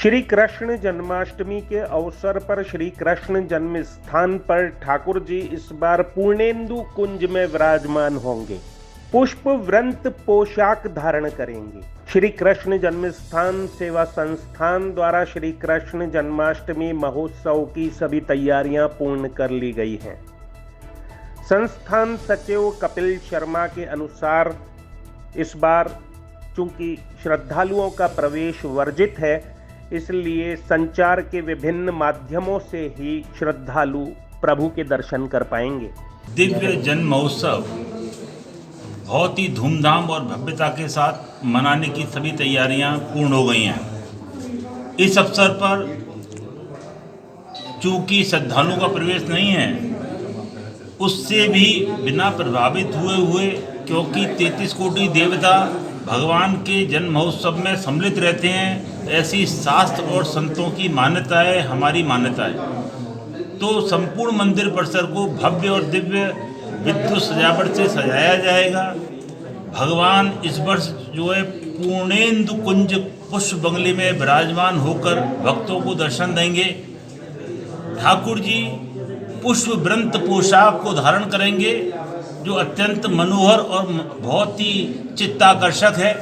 श्री कृष्ण जन्माष्टमी के अवसर पर श्री कृष्ण जन्म स्थान पर ठाकुर जी इस बार पूर्णेंदु कुंज में विराजमान होंगे। पुष्प वृंत पोशाक धारण करेंगे। श्री कृष्ण जन्म स्थान सेवा संस्थान द्वारा श्री कृष्ण जन्माष्टमी महोत्सव की सभी तैयारियां पूर्ण कर ली गई हैं। संस्थान सचिव कपिल शर्मा के अनुसार इस बार चूंकि श्रद्धालुओं का प्रवेश वर्जित है, इसलिए संचार के विभिन्न माध्यमों से ही श्रद्धालु प्रभु के दर्शन कर पाएंगे। दिव्य जन्म महोत्सव बहुत ही धूमधाम और भव्यता के साथ मनाने की सभी तैयारियां पूर्ण हो गई हैं। इस अवसर पर चूंकि श्रद्धालुओं का प्रवेश नहीं है, उससे भी बिना प्रभावित हुए क्योंकि 33 कोटि देवता भगवान के जन्म महोत्सव में सम्मिलित रहते हैं, ऐसी शास्त्र और संतों की मान्यता है, हमारी मान्यता है। तो संपूर्ण मंदिर परिसर को भव्य और दिव्य विद्युत सजावट से सजाया जाएगा। भगवान इस वर्ष जो है पूर्णेंदु कुंज पुष्प बंगले में विराजमान होकर भक्तों को दर्शन देंगे। ठाकुर जी पुष्प वृंत पोशाक को धारण करेंगे, जो अत्यंत मनोहर और बहुत ही चित्ताकर्षक है।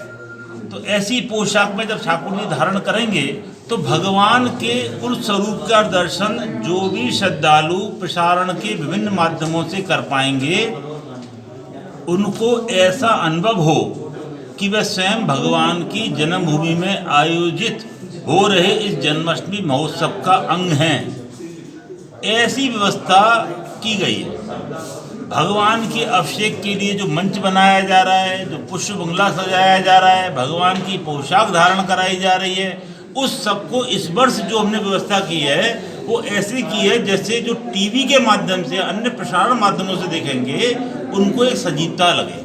तो ऐसी पोशाक में जब ठाकुर जी धारण करेंगे तो भगवान के उस स्वरूप का दर्शन जो भी श्रद्धालु प्रसारण के विभिन्न माध्यमों से कर पाएंगे, उनको ऐसा अनुभव हो कि वह स्वयं भगवान की जन्मभूमि में आयोजित हो रहे इस जन्माष्टमी महोत्सव का अंग हैं। ऐसी व्यवस्था की गई है। भगवान के अभिषेक के लिए जो मंच बनाया जा रहा है, जो पुष्प बंगला सजाया जा रहा है, भगवान की पोशाक धारण कराई जा रही है, उस सबको इस वर्ष जो हमने व्यवस्था की है वो ऐसे की है जैसे जो टीवी के माध्यम से अन्य प्रसारण माध्यमों से देखेंगे उनको एक सजीवता लगे।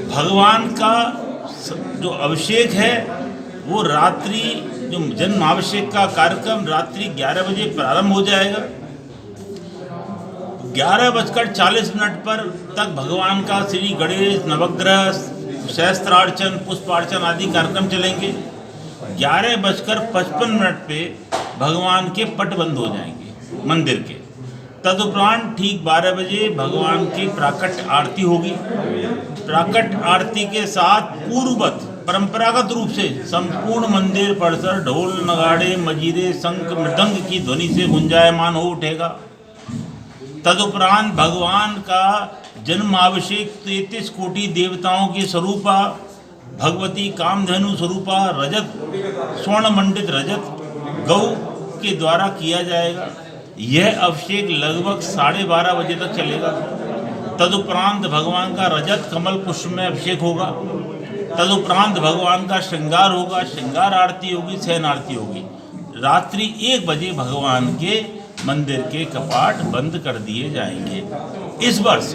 भगवान का जो अभिषेक है वो रात्रि, जो जन्माभिषेक का कार्यक्रम रात्रि 11 बजे प्रारंभ हो जाएगा। 11:40 पर तक भगवान का श्री गणेश नवग्रह सहस्त्रार्चन पुष्पार्चन आदि कार्यक्रम चलेंगे। 11:55 पे भगवान के पट बंद हो जाएंगे मंदिर के। तदुपरांत ठीक 12 बजे भगवान की प्राकट आरती होगी। प्राकट आरती के साथ पूर्ववत परंपरागत रूप से संपूर्ण मंदिर परिसर ढोल नगाड़े मजीरे शंख मृदंग की ध्वनि से गुंजायमान हो उठेगा। तदुपरांत भगवान का जन्माभिषेक 33 कोटि देवताओं की स्वरूपा भगवती कामधेनु स्वरूपा रजत स्वर्ण मंडित रजत गौ के द्वारा किया जाएगा। यह अभिषेक लगभग 12:30 बजे तक चलेगा। तदुपरांत भगवान का रजत कमल पुष्प में अभिषेक होगा। तदुपरांत भगवान का श्रृंगार होगा, श्रृंगार आरती होगी, शयन आरती होगी। रात्रि 1 बजे भगवान के मंदिर के कपाट बंद कर दिए जाएंगे। इस वर्ष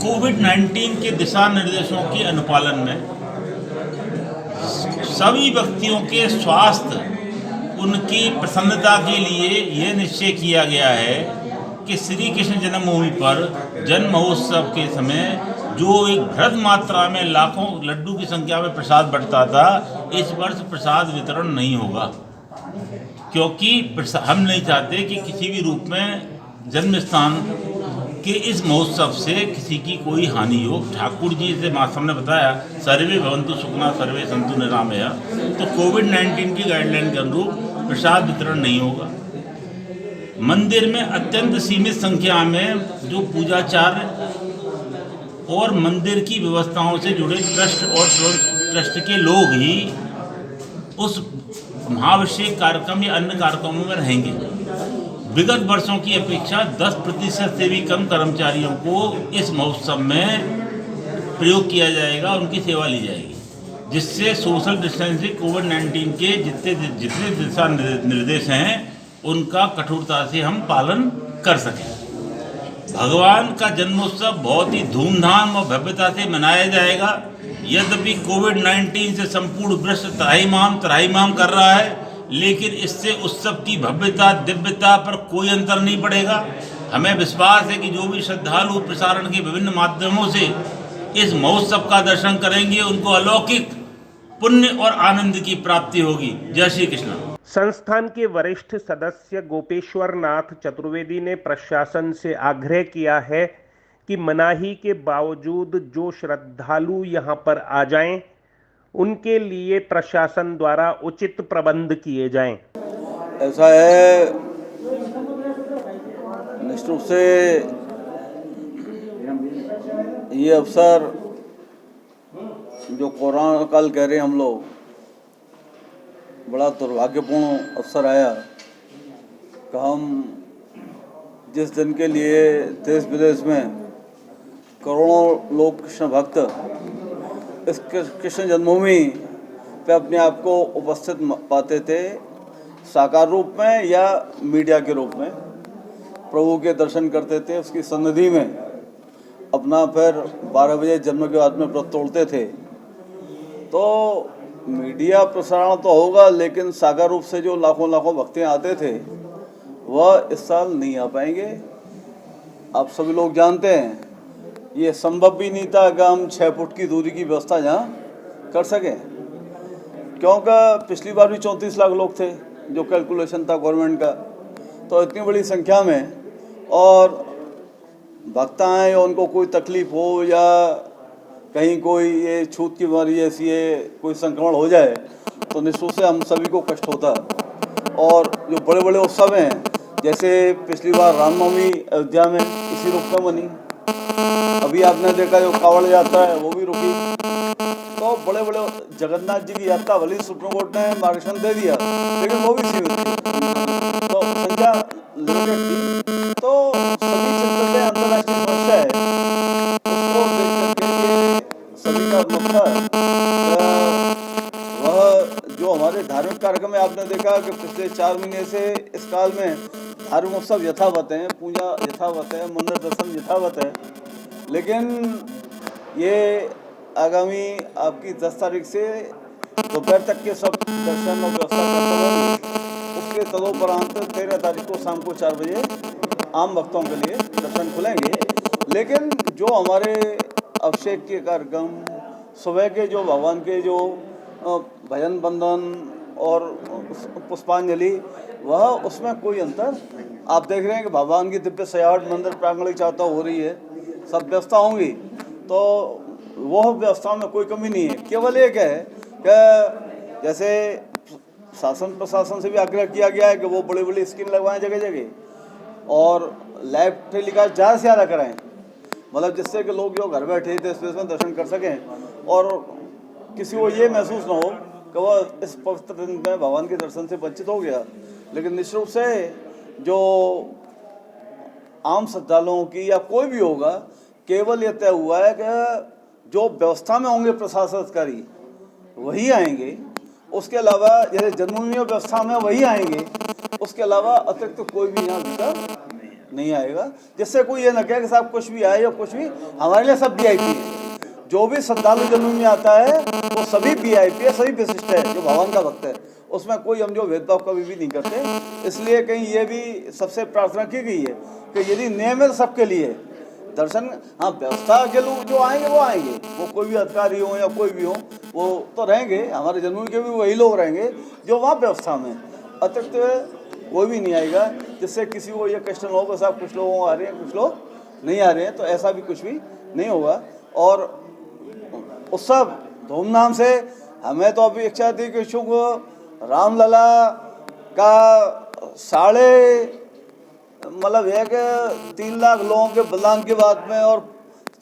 कोविड-19 के दिशा निर्देशों के अनुपालन में सभी व्यक्तियों के स्वास्थ्य, उनकी प्रसन्नता के लिए यह निश्चय किया गया है कि श्री कृष्ण जन्मभूमि पर जन्म महोत्सव के समय जो एक बृहद मात्रा में लाखों लड्डू की संख्या में प्रसाद बंटता था, इस वर्ष प्रसाद वितरण नहीं होगा, क्योंकि हम नहीं चाहते कि किसी भी रूप में जन्म स्थान के इस महोत्सव से किसी की कोई हानि हो। ठाकुर जी से मास्टर ने बताया सर्वे भवन्तु सुखिनः सर्वे सन्तु निरामया। तो कोविड-19 की गाइडलाइन के अनुरूप प्रसाद वितरण नहीं होगा। मंदिर में अत्यंत सीमित संख्या में जो पूजाचार्य और मंदिर की व्यवस्थाओं से जुड़े ट्रस्ट और ट्रस्ट के लोग ही उस महाभिषेक कार्यक्रम या अन्य कार्यक्रमों में रहेंगे। विगत वर्षों की अपेक्षा 10% से भी कम कर्मचारियों को इस महोत्सव में प्रयोग किया जाएगा, उनकी सेवा ली जाएगी, जिससे सोशल डिस्टेंसिंग कोविड-19 के जितने दिशा निर्देश हैं उनका कठोरता से हम पालन कर सकें। भगवान का जन्मोत्सव बहुत ही धूमधाम और भव्यता से मनाया जाएगा। यद्यपि कोविड-19 से संपूर्ण विश्व त्राहिमाम कर रहा है, लेकिन इससे उत्सव की भव्यता दिव्यता पर कोई अंतर नहीं पड़ेगा। हमें विश्वास है कि जो भी श्रद्धालु प्रसारण के विभिन्न माध्यमों से इस महोत्सव का दर्शन करेंगे, उनको अलौकिक पुण्य और आनंद की प्राप्ति होगी। जय श्री कृष्ण। संस्थान के वरिष्ठ सदस्य गोपेश्वर नाथ चतुर्वेदी ने प्रशासन से आग्रह किया है कि मनाही के बावजूद जो श्रद्धालु यहां पर आ जाएं, उनके लिए प्रशासन द्वारा उचित प्रबंध किए जाएं। ऐसा है, निश्चित रूप से ये अवसर जो कोरोना काल कह रहे हैं हम लोग, बड़ा दुर्भाग्यपूर्ण अवसर आया कि हम जिस दिन के लिए देश विदेश में करोड़ों लोग कृष्ण भक्त इस कृष्ण जन्मभूमि पे अपने आप को उपस्थित पाते थे, साकार रूप में या मीडिया के रूप में प्रभु के दर्शन करते थे, उसकी सन्निधि में अपना फिर 12 बजे जन्म के बाद में व्रत तोड़ते थे। तो मीडिया प्रसारण तो होगा, लेकिन साकार रूप से जो लाखों लाखों भक्तें आते थे वह इस साल नहीं आ पाएंगे। आप सभी लोग जानते हैं ये संभव भी नहीं था कि हम 6 फुट की दूरी की व्यवस्था यहाँ कर सकें, क्योंकि पिछली बार भी 34 लाख लोग थे जो कैलकुलेशन था गवर्नमेंट का। तो इतनी बड़ी संख्या में और भक्त आए और उनको कोई तकलीफ हो या कहीं कोई ये छूत की बीमारी जैसी है, कोई संक्रमण हो जाए तो निश्चित से हम सभी को कष्ट होता। और जो बड़े बड़े उत्सव हैं, जैसे पिछली बार रामनवमी अयोध्या में इसी रूप में बनी, अभी आपने देखा जो कावड़ यात्रा है वो भी रुकी। तो बड़े बड़े जगन्नाथ जी की यात्रा भले सुप्रीम कोर्ट ने मार्गदर्शन दे दिया, लेकिन वो भी सीमित थी, तो संख्या लिमिटेड थी। तो सभी चिंतित है, अंतर्राष्ट्रीय समस्या है, उसको देख करके सभी का मतलब वह जो हमारे धार्मिक कार्यक्रम में आपने देखा कि पिछले 4 महीने से इस काल में धार्मिक उत्सव यथावत हैं, पूजा यथावत है, मंदिर दर्शन यथावत है, लेकिन ये आगामी आपकी 10 तारीख से दोपहर तक के सब दर्शन और व्यवस्था करते होंगे। उसके तदोपरांत 13 तारीख को शाम को 4 बजे आम भक्तों के लिए दर्शन खुलेंगे। लेकिन जो हमारे अभिषेक के कार्यक्रम, सुबह के जो भगवान के जो भजन बंदन और पुष्पांजलि, वह उसमें कोई अंतर आप देख रहे हैं कि भगवान की दिव्य सजावट मंदिर प्रांगण की चाहता हो रही है, सब व्यवस्था होंगी, तो वह व्यवस्था में कोई कमी नहीं है। केवल एक है कि जैसे शासन प्रशासन से भी आग्रह किया गया है कि वो बड़ी बड़ी स्क्रीन लगवाएं जगह जगह और लाइव टेलीकास्ट ज़्यादा से ज़्यादा कराएं, मतलब जिससे कि लोग जो घर बैठे देश विदेश में दर्शन कर सकें और किसी को ये महसूस ना हो कि वह इस पवित्र दिन में भगवान के दर्शन से वंचित हो गया। लेकिन निश्चित रूप से जो आम श्रद्धालुओं की या कोई भी होगा, केवल ये तय हुआ है कि जो व्यवस्था में होंगे प्रशासन अधिकारी वही आएंगे, उसके अलावा जैसे जन्मभूमि व्यवस्था में वही आएंगे, उसके अलावा अतिरिक्त तो कोई भी यहाँ भीतर नहीं आएगा, जिससे कोई ये न कहे कि साहब कुछ भी आए या कुछ भी। हमारे लिए सब VIP है, जो भी श्रद्धालु जन्मभूमि में आता है वो सभी VIP है, सभी विशिष्ट है, जो भगवान का भक्त है, उसमें कोई हम जो भेदभाव कभी भी नहीं करते। इसलिए कहीं ये भी सबसे प्रार्थना की गई है कि यदि नियमित सबके लिए दर्शन, हाँ व्यवस्था के लोग जो आएंगे वो आएंगे, वो कोई भी अधिकारी हो या कोई भी हो वो तो रहेंगे, हमारे जन्मभूमि के भी वही लोग रहेंगे जो वहाँ व्यवस्था में, अतिरिक्त कोई भी नहीं आएगा, जिससे किसी को ये क्वेश्चन हो कि साहब कुछ लोग आ रहे हैं कुछ लोग नहीं आ रहे हैं, तो ऐसा भी कुछ भी नहीं होगा। और उत्सव धूमधाम से, हमें तो अभी इच्छा थी कि शुभ रामलला का मतलब है कि 3 लाख लोगों के बलिदान के बाद में और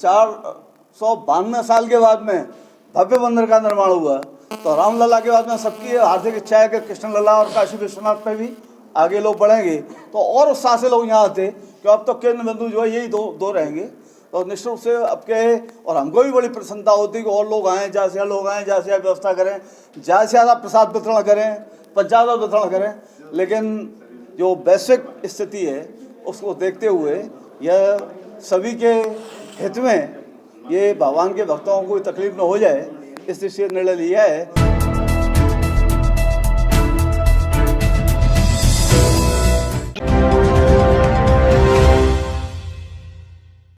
492 साल के बाद में भव्य मंदिर का निर्माण हुआ, तो रामलला के बाद में सबकी हार्दिक इच्छा है कि कृष्ण लला और काशी विश्वनाथ पे भी आगे लोग बढ़ेंगे, तो और उत्साह से लोग यहाँ आते कि अब तो केंद्र बिंदु जो है यही दो रहेंगे। तो निश्चित रूप से अब के, और हमको भी बड़ी प्रसन्नता होती कि और लोग आएँ, ज़्यादा से लोग आएँ, ज़्यादा से व्यवस्था करें, ज़्यादा से ज़्यादा प्रसाद वितरण करें, पंचायत वितरण करें। लेकिन जो वैश्विक स्थिति है उसको देखते हुए यह सभी के हित में, ये भगवान के भक्तों को कोई तकलीफ न हो जाए, इस दृष्टि से निर्णय लिया है।